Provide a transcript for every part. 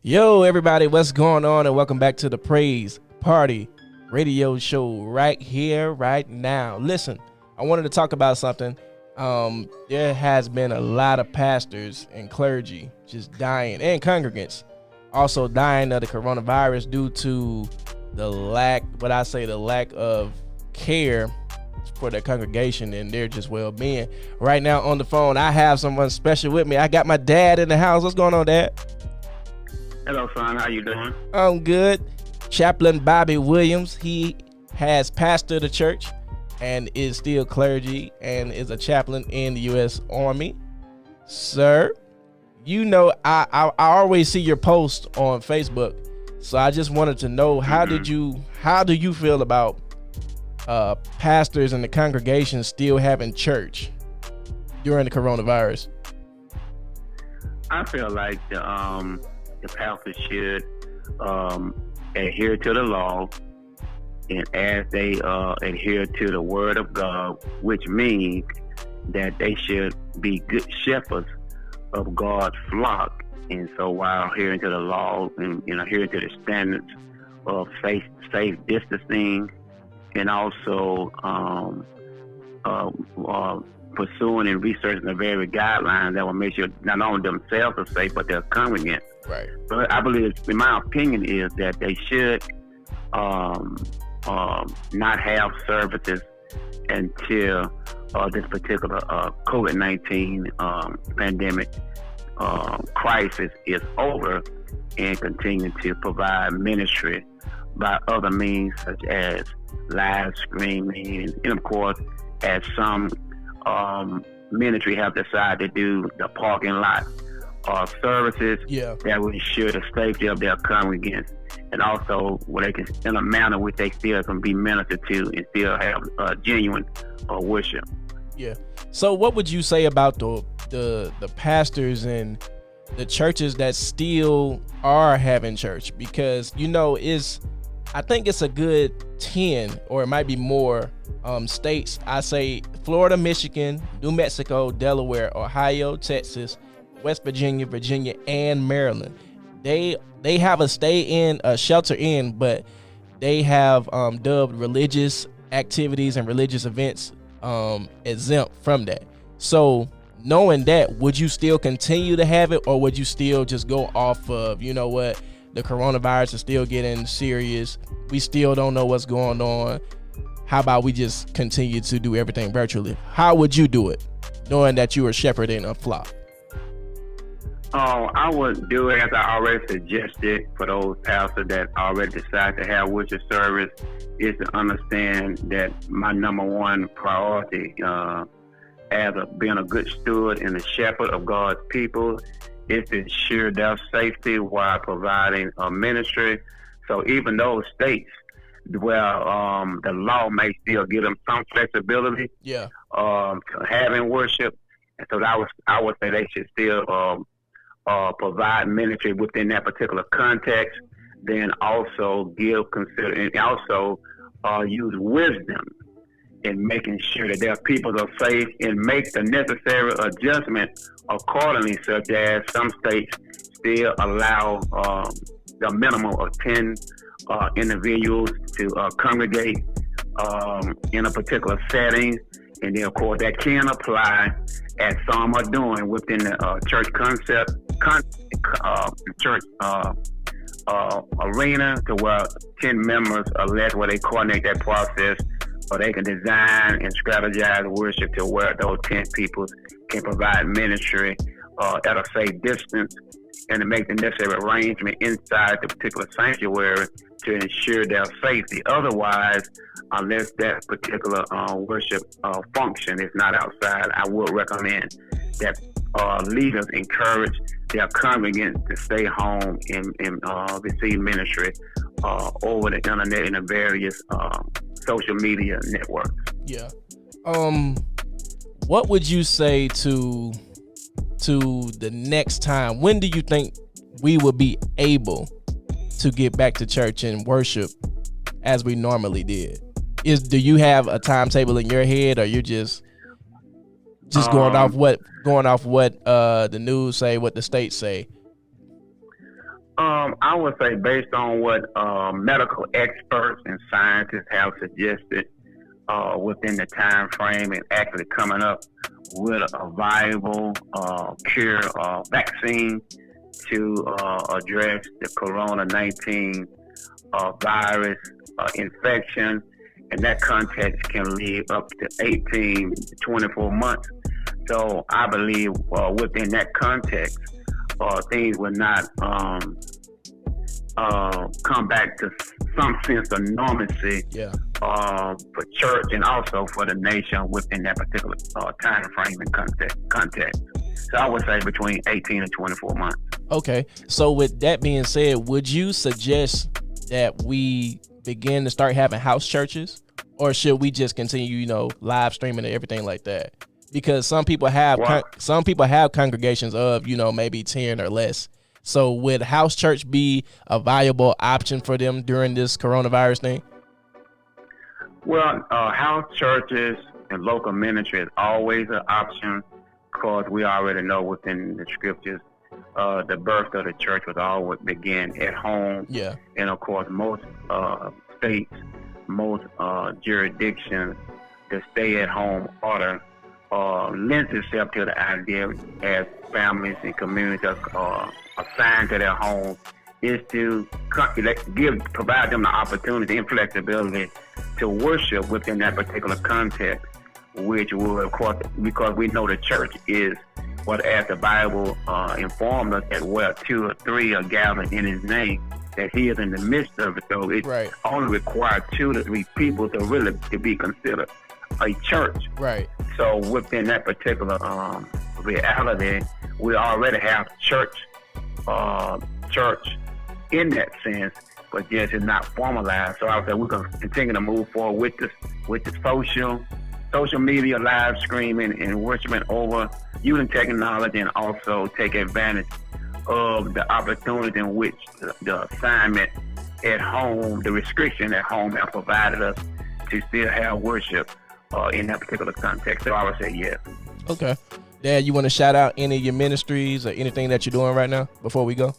Yo, everybody, what's going on? And welcome back to the Praise Party radio show right here, right now. Listen, I wanted to talk about something. There has been a lot of pastors and clergy just dying, and congregants also dying of the coronavirus due to the lack of care for their congregation and their just well-being. Right now on the phone, I have someone special with me. I got my dad in the house. What's going on, Dad? Hello, son. How you doing? I'm good. Chaplain Bobby Williams. He has pastored the church and is still clergy and is a chaplain in the U.S. Army. Sir, you know I always see your post on Facebook, so I just wanted to know how do you feel about pastors and the congregation still having church during the coronavirus? I feel like the pastors should adhere to the law, and as they adhere to the word of God, which means that they should be good shepherds of God's flock. And so while adhering to the law and adhering to the standards of safe distancing, and also pursuing and researching the very guidelines that will make sure not only themselves are safe, but their congregants. Right. But I believe, in my opinion, is that they should not have services until this particular COVID-19 pandemic crisis is over, and continue to provide ministry by other means such as live streaming, and of course, as some ministry have decided to do, the parking lot services that will ensure the safety of their congregants, and also where they can, in a manner which they still can be ministered to and still have genuine worship. Yeah. So what would you say about the pastors and the churches that still are having church? Because I think it's a good 10, or it might be more states. I say Florida, Michigan, New Mexico, Delaware, Ohio, Texas, West Virginia, and Maryland. They have a shelter in, but they have dubbed religious activities and religious events exempt from that. So knowing that, would you still continue to have it, or would you still just go off of, the coronavirus is still getting serious, we still don't know what's going on, how about we just continue to do everything virtually? How would you do it, knowing that you are shepherding a flock? I would do it as I already suggested for those pastors that already decide to have worship service, is to understand that my number one priority as being a good steward and a shepherd of God's people is to ensure their safety while providing a ministry. So even those states where the law may still give them some flexibility to having worship, and so I would say they should still provide ministry within that particular context, then also use wisdom in making sure that their people are safe, and make the necessary adjustment accordingly, such as some states still allow the minimum of 10 individuals to congregate in a particular setting. And then, of course, that can apply, as some are doing within the church church arena, to where 10 members are less, where they coordinate that process, or they can design and strategize worship to where those 10 people can provide ministry at a safe distance, and to make the necessary arrangement inside the particular sanctuary to ensure their safety. Otherwise, unless that particular worship function is not outside, I would recommend that leaders encourage their congregants to stay home and receive ministry over the internet and the various social media networks. Yeah. What would you say to the next time? When do you think we will be able to get back to church and worship as we normally did? Do you have a timetable in your head, or you're just going off what the news say, what the states say? I would say based on what medical experts and scientists have suggested within the time frame and actually coming up with a viable cure or vaccine to address the corona-19 virus infection, and that context can lead up to 18 to 24 months. So I believe within that context, things will not come back to some sense of normalcy for church and also for the nation within that particular time frame and context. So I would say between 18 and 24 months. Okay. So with that being said, would you suggest that we begin to start having house churches, or should we just continue, live streaming and everything like that? Because some people have congregations of, maybe 10 or less. So would house church be a viable option for them during this coronavirus thing? Well, house churches and local ministry is always an option, because we already know within the scriptures the birth of the church was always begin at home. Yeah. And of course, most states, most jurisdictions, the stay-at-home order lends itself to the idea as families and communities are assigned to their homes is to provide them the opportunity and flexibility to worship within that particular context, which will, of course, because we know the church is what, as the Bible informed us, that where 2 or 3 are gathered in His name, that He is in the midst of it. So it only requires 2 to 3 people to be considered a church. Right. So within that particular reality, we already have church in that sense, but just it's not formalized. So I would say we're going to continue to move forward with the social media live streaming and worshiping over using technology, and also take advantage of the opportunity in which the assignment at home, the restriction at home have provided us to still have worship in that particular context. So I would say yes. Okay. Dad, you want to shout out any of your ministries or anything that you're doing right now before we go?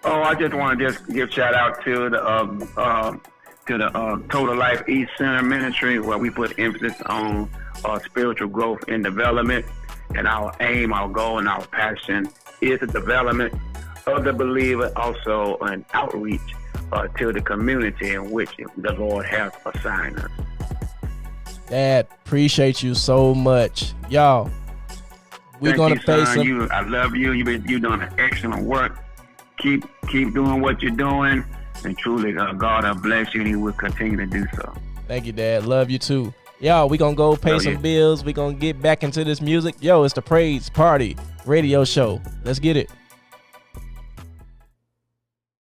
Oh, I just want to give shout out to the Total Life East Center Ministry, where we put emphasis on spiritual growth and development. And our aim, our goal, and our passion is the development of the believer, also an outreach to the community in which the Lord has assigned us. Dad, appreciate you so much. Y'all, we're going to face some... I love you. You've done an excellent work. Keep doing what you're doing. And truly, God will bless you, and He will continue to do so. Thank you, Dad. Love you too. Y'all, we going to go pay some bills. We going to get back into this music. Yo, it's the Praise Party radio show. Let's get it.